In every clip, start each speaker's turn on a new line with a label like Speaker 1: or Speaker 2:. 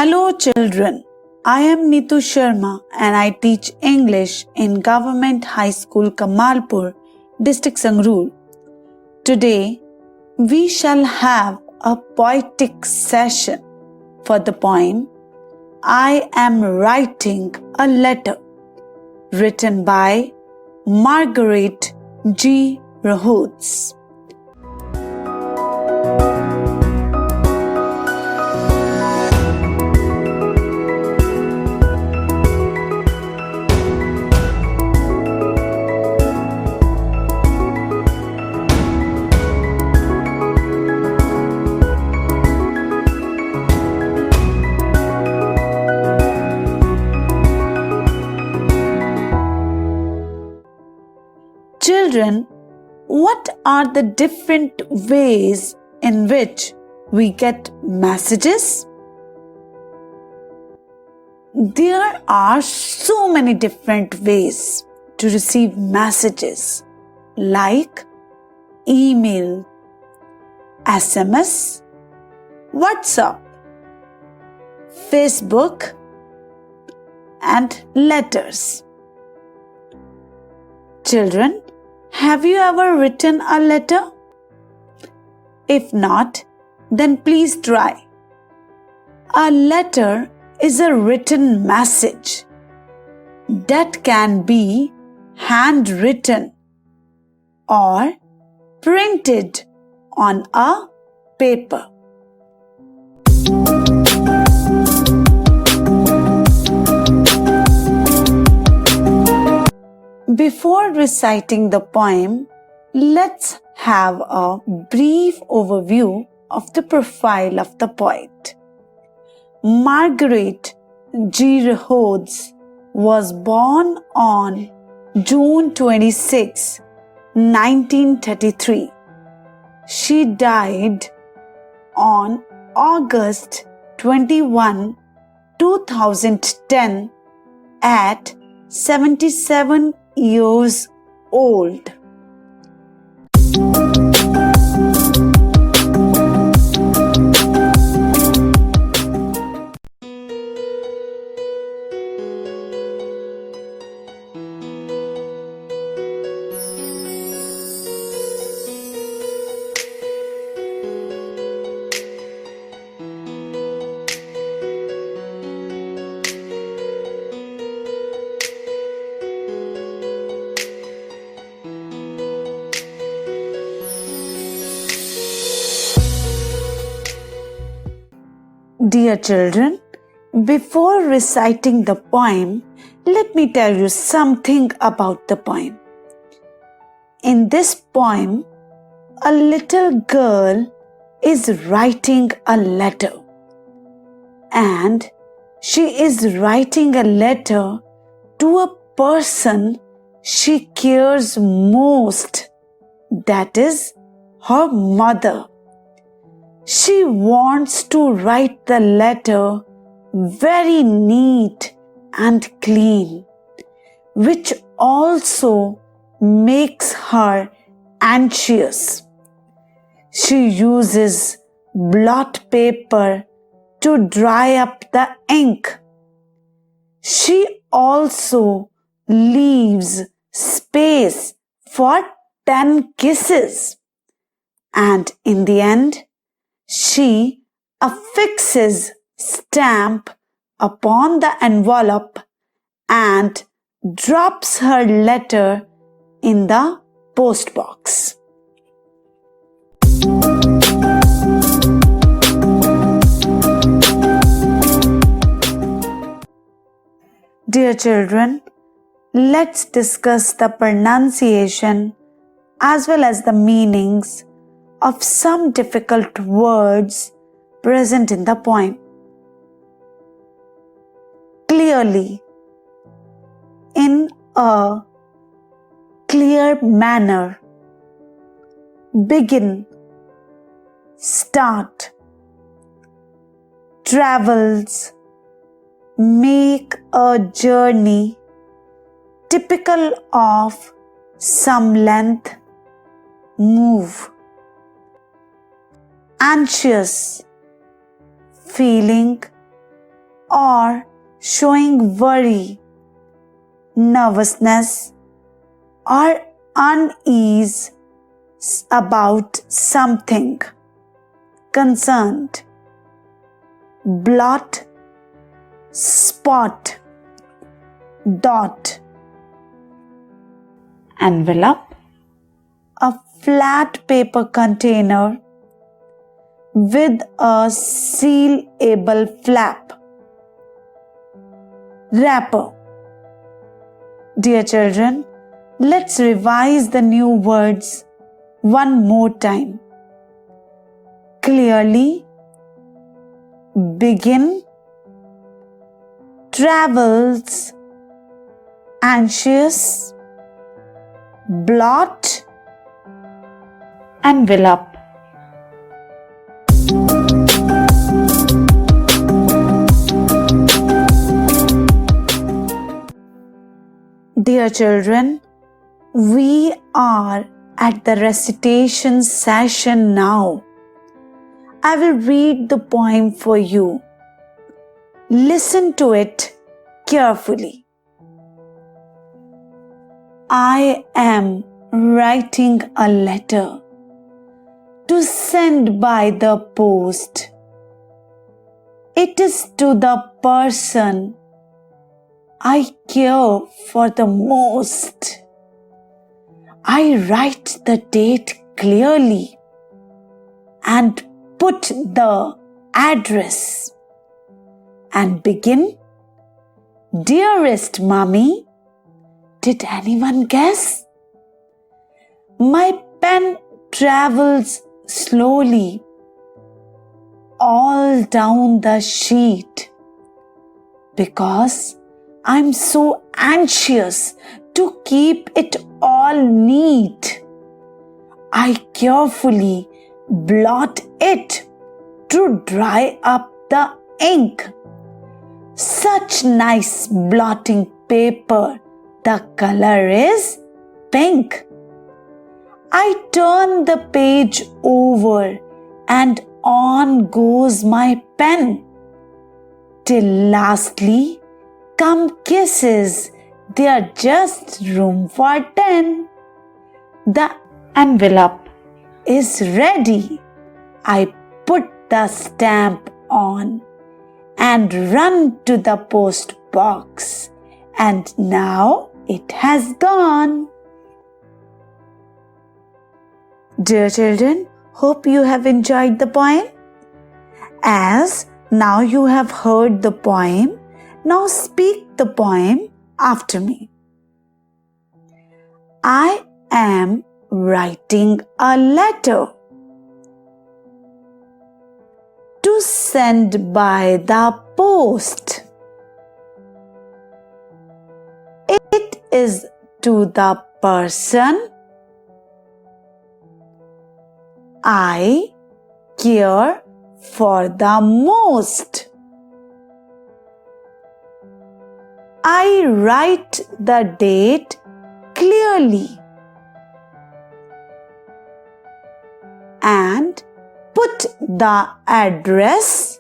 Speaker 1: Hello children, I am Neetu Sharma and I teach English in Government High School Kamalpur, District Sangrur. Today we shall have a poetic session for the poem I Am Writing a Letter, written by Margaret G. Rhodes. Children, what are the different ways in which we get messages? There are so many different ways to receive messages like email, SMS, WhatsApp, Facebook, and letters. Children, have you ever written a letter? If not, then please try. A letter is a written message that can be handwritten or printed on a paper. Before reciting the poem, let's have a brief overview of the profile of the poet. Margaret G. Rhodes was born on June 26, 1933. She died on August 21, 2010 at 77 years old. Dear children, before reciting the poem, let me tell you something about the poem. In this poem, a little girl is writing a letter, and she is writing a letter to a person she cares most, that is, her mother. She wants to write the letter very neat and clean, which also makes her anxious. She uses blot paper to dry up the ink. She also leaves space for 10 kisses. And in the end, she affixes stamp upon the envelope and drops her letter in the post box. Dear children, let's discuss the pronunciation as well as the meanings of some difficult words present in the poem. Clearly, in a clear manner, begin, start, travels, make a journey, typical of some length, move. Anxious, feeling or showing worry, nervousness, or unease about something. Concerned. Blot, spot, dot. Envelope, a flat paper container with a sealable flap. Wrapper. Dear children, let's revise the new words one more time. Clearly, begin, travels, anxious, blot, envelope. Dear children, we are at the recitation session now. I will read the poem for you. Listen to it carefully. I am writing a letter to send by the post. It is to the person I care for the most. I write the date clearly and put the address and begin. Dearest Mummy, did anyone guess? My pen travels slowly all down the sheet because I'm so anxious to keep it all neat. I carefully blot it to dry up the ink. Such nice blotting paper. The color is pink. I turn the page over and on goes my pen. Till lastly come kisses. There's just room for 10. The envelope is ready. I put the stamp on and run to the post box. And now it has gone. Dear children, hope you have enjoyed the poem. As now you have heard the poem, now speak the poem after me. I am writing a letter to send by the post. It is to the person I care for the most. I write the date clearly and put the address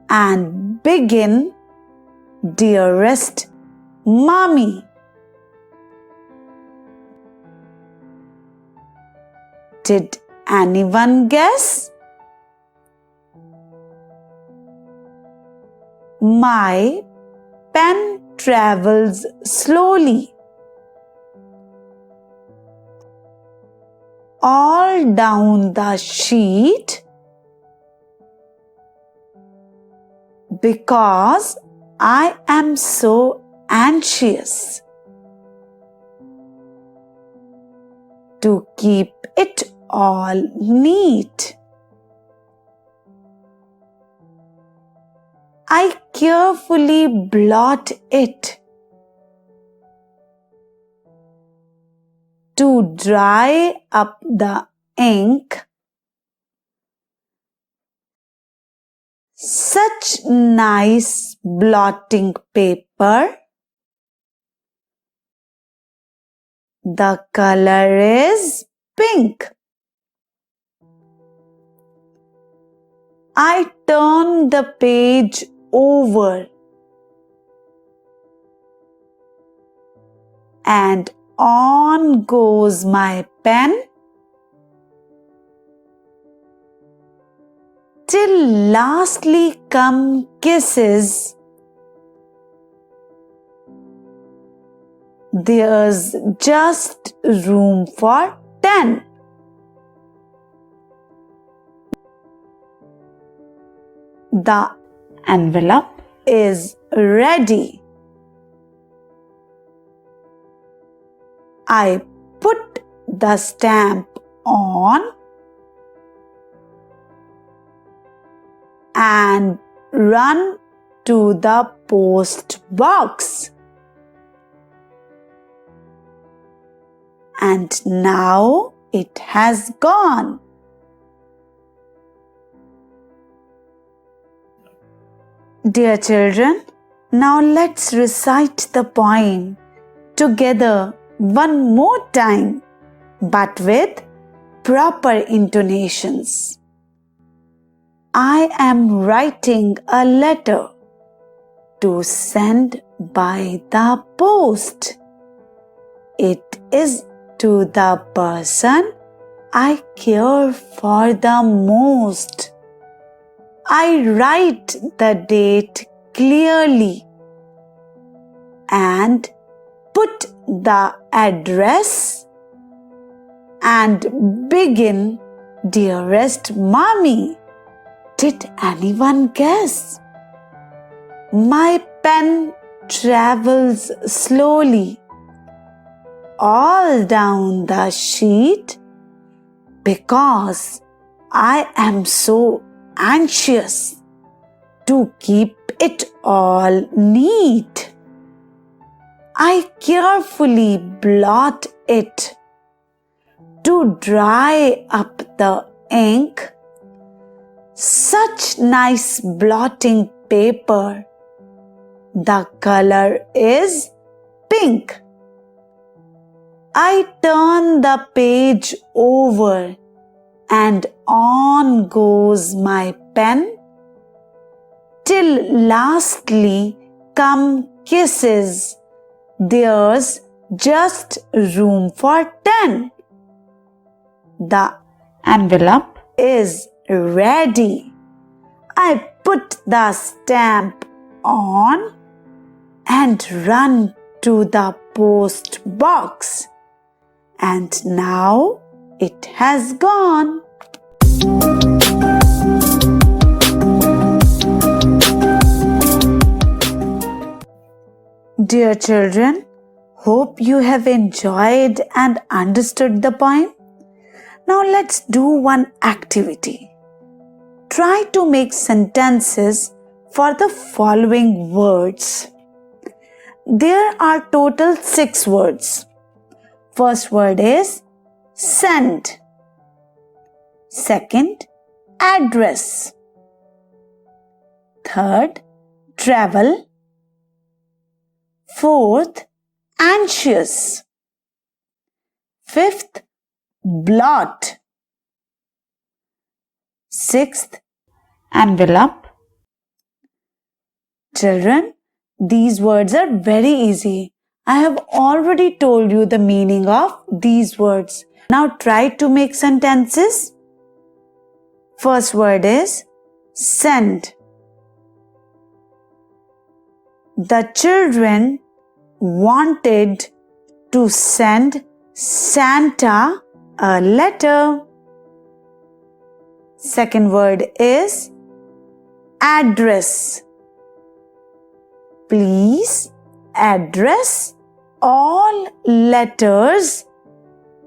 Speaker 1: and begin. Dearest Mommy, did anyone guess? My pen travels slowly all down the sheet because I am so anxious to keep it all neat. I carefully blot it to dry up the ink. Such nice blotting paper. The color is pink. I turn the page over and on goes my pen till lastly come kisses. There's just room for 10. The envelope is ready. I put the stamp on and run to the post box. And now it has gone. Dear children, now let's recite the poem together one more time, but with proper intonations. I am writing a letter to send by the post. It is to the person I care for the most. I write the date clearly and put the address and begin, Dearest Mommy. Did anyone guess? My pen travels slowly all down the sheet because I am so anxious to keep it all neat. I carefully blot it to dry up the ink. Such nice blotting paper. The color is pink. I turn the page over and on goes my pen till lastly come kisses. There's just room for 10. The envelope is ready. I put the stamp on and run to the post box. And now it has gone. Dear children, hope you have enjoyed and understood the poem. Now let's do one activity. Try to make sentences for the following words. There are total 6 words. First word is send. Second, address. Third, travel. Fourth, anxious. Fifth, blot. Sixth, envelope. Children, these words are very easy. I have already told you the meaning of these words. Now try to make sentences. First word is send. The children wanted to send Santa a letter. Second word is address. Please address all letters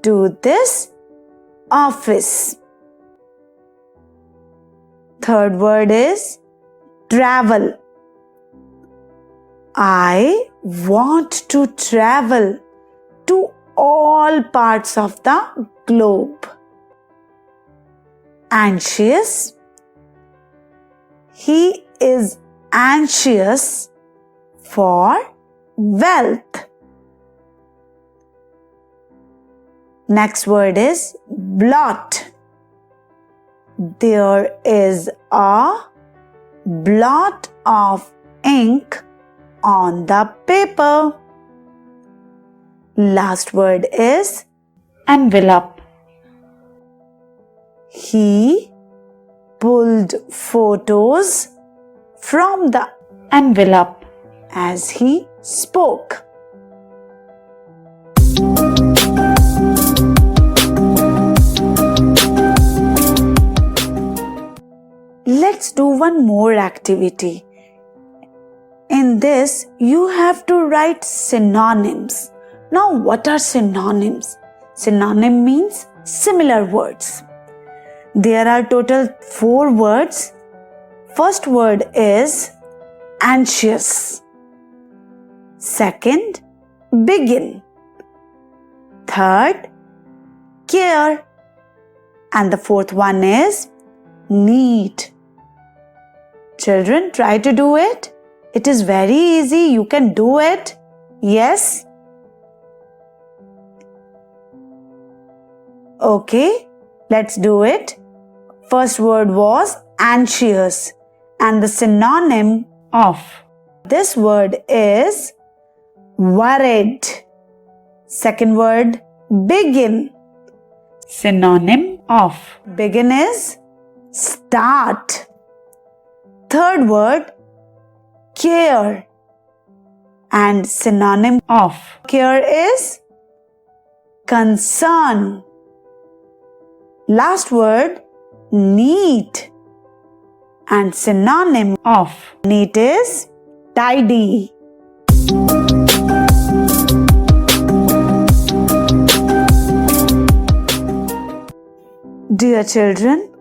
Speaker 1: to this office. Third word is travel. I want to travel to all parts of the globe. Anxious. He is anxious for wealth. Next word is blot. There is a blot of ink on the paper. Last word is envelope. He pulled photos from the envelope as he spoke. Let's do one more activity. In this, you have to write synonyms. Now, what are synonyms? Synonym means similar words. There are total 4 words. First word is anxious. Second, begin. Third, care. And the fourth one is need. Children, try to do it. It is very easy. You can do it. Yes? Okay, let's do it. First word was anxious, and the synonym of this word is worried. Second word, begin. Synonym of begin is start. Third word, care, and synonym of care is concern. Last word, neat, and synonym of neat is tidy. Dear children,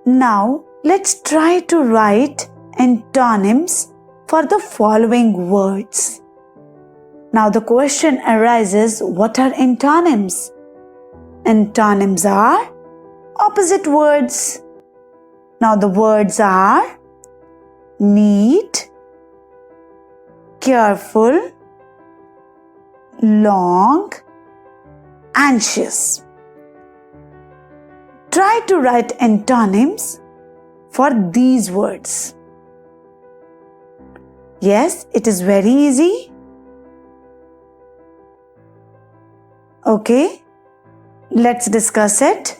Speaker 1: now let's try to write antonyms for the following words. Now the question arises, what are antonyms? Antonyms are opposite words. Now the words are neat, careful, long, anxious. Try to write antonyms for these words. Yes, it is very easy. Okay, let's discuss it.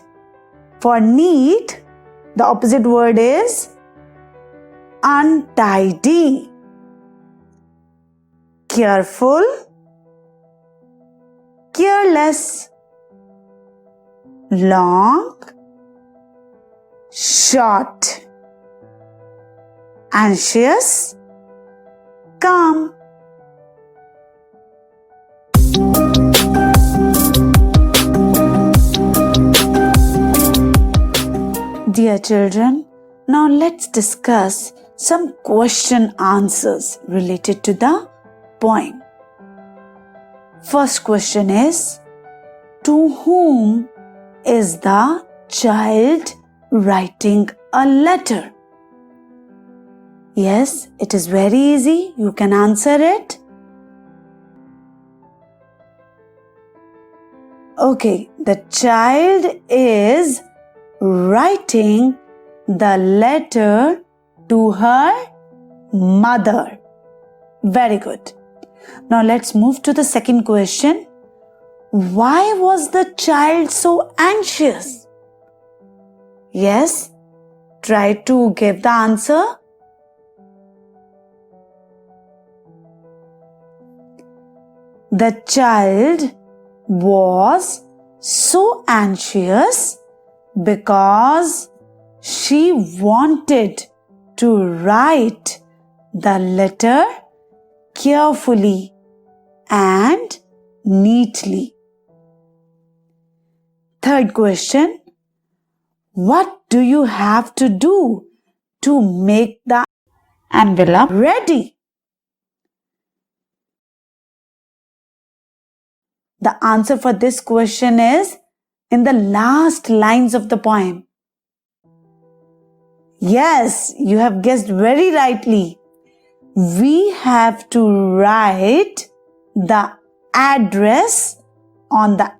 Speaker 1: For neat, the opposite word is untidy. Careful, careless. Long, short. Anxious, calm. Dear children, now let's discuss some question answers related to the poem. First question is, to whom is the child writing a letter? Yes, it is very easy. You can answer it. Okay, the child is writing the letter to her mother. Very good. Now let's move to the second question. Why was the child so anxious? Yes, try to give the answer. The child was so anxious because she wanted to write the letter carefully and neatly. Third question, what do you have to do to make the envelope ready? The answer for this question is in the last lines of the poem. Yes, you have guessed very rightly. We have to write the address on the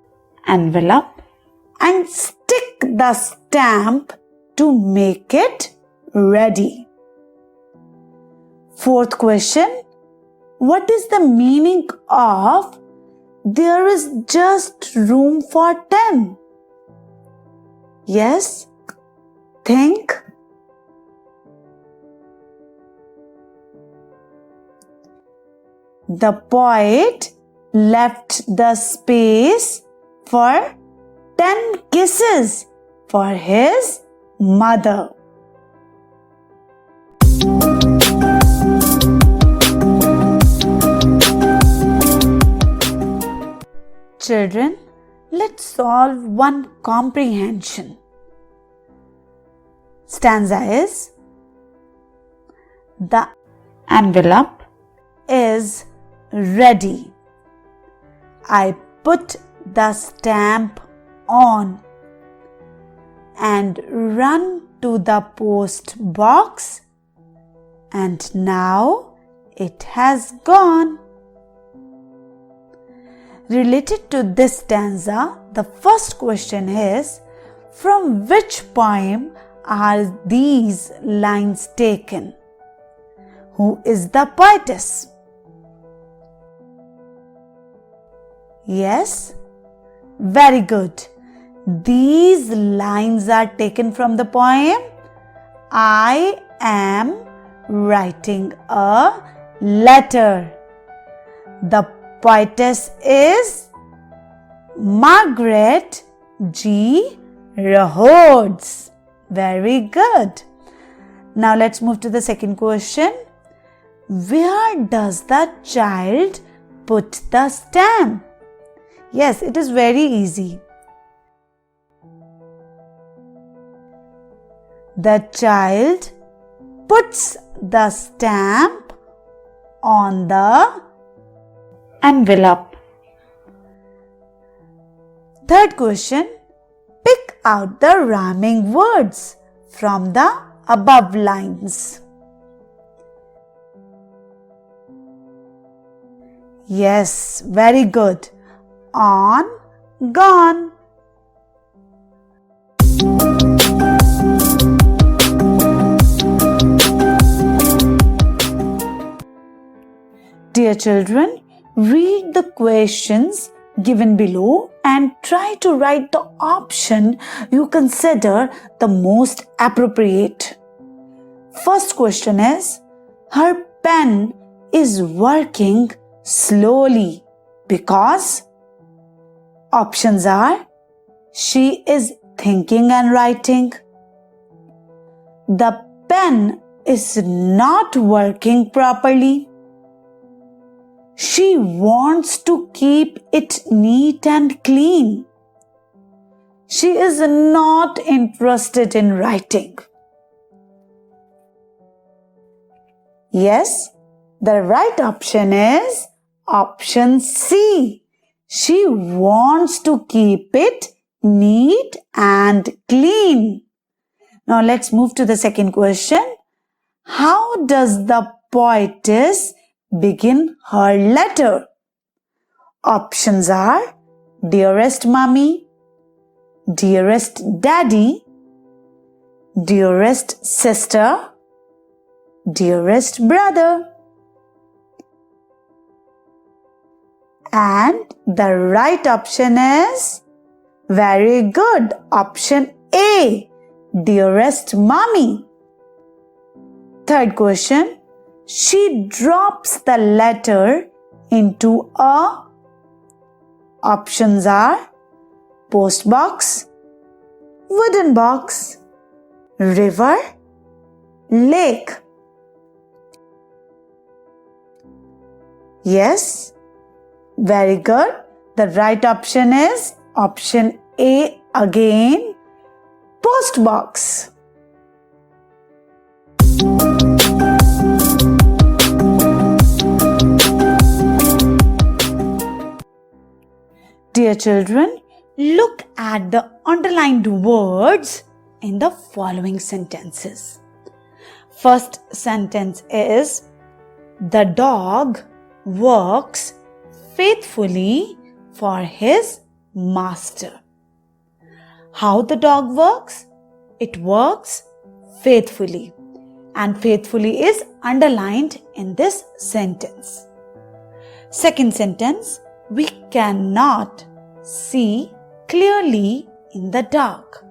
Speaker 1: envelope and stick the stamp to make it ready. Fourth question. What is the meaning of there is just room for 10? Yes? Think. The poet left the space for 10 kisses for his mother. Children, let's solve one comprehension. Stanza is: the envelope is ready. I put the stamp on and run to the post box, and now it has gone. Related to this stanza, the first question is: from which poem are these lines taken? Who is the poetess? Yes? Very good. These lines are taken from the poem I Am Writing a Letter. The poetess is Margaret G. Rhodes. Very good. Now let's move to the second question. Where does the child put the stamp? Yes, it is very easy. The child puts the stamp on the envelope. Third question. Pick out the rhyming words from the above lines. Yes, very good. On, gone. Dear children, read the questions given below and try to write the option you consider the most appropriate. First question is: her pen is working slowly because options are: she is thinking and writing, the pen is not working properly, she wants to keep it neat and clean, she is not interested in writing. Yes, the right option is option C. She wants to keep it neat and clean. Now let's move to the second question. How does the poetess begin her letter? Options are: dearest mommy, dearest daddy, dearest sister, dearest brother. And the right option is very good. Option A, dearest mommy. Third question. She drops the letter into a. Options are: post box, wooden box, river, lake. Yes? Very good. The right option is option A again, post box. Dear children, look at the underlined words in the following sentences. First sentence is: the dog works faithfully for his master. How the dog works? It works faithfully. And faithfully is underlined in this sentence. Second sentence, we cannot see clearly in the dark.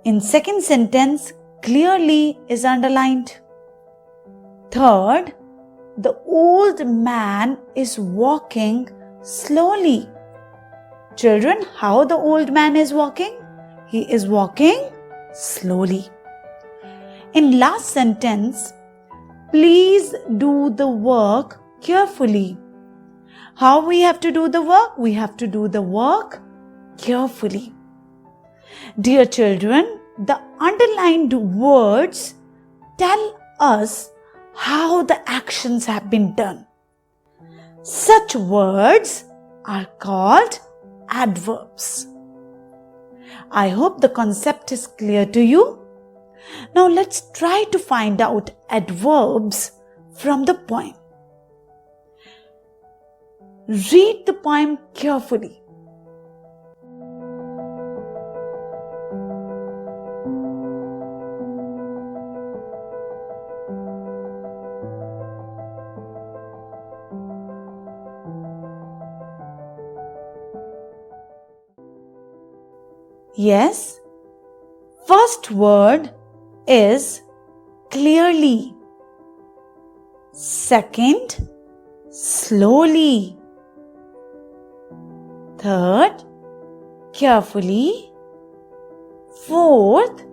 Speaker 1: In second sentence, clearly is underlined. Third, the old man is walking slowly. Children, how the old man is walking? He is walking slowly. In last sentence, please do the work carefully. How we have to do the work? We have to do the work carefully. Dear children, the underlined words tell us how the actions have been done. Such words are called adverbs. I hope the concept is clear to you. Now let's try to find out adverbs from the poem. Read the poem carefully. Yes, first word is clearly. Second, slowly. Third, carefully. Fourth,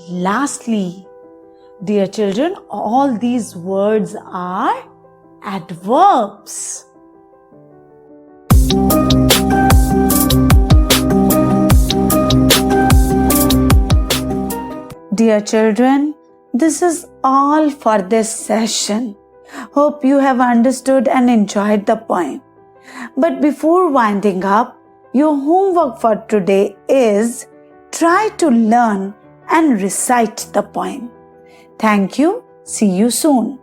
Speaker 1: lastly. Dear children, all these words are adverbs. Dear children, this is all for this session. Hope you have understood and enjoyed the poem. But before winding up, your homework for today is try to learn and recite the poem. Thank you. See you soon.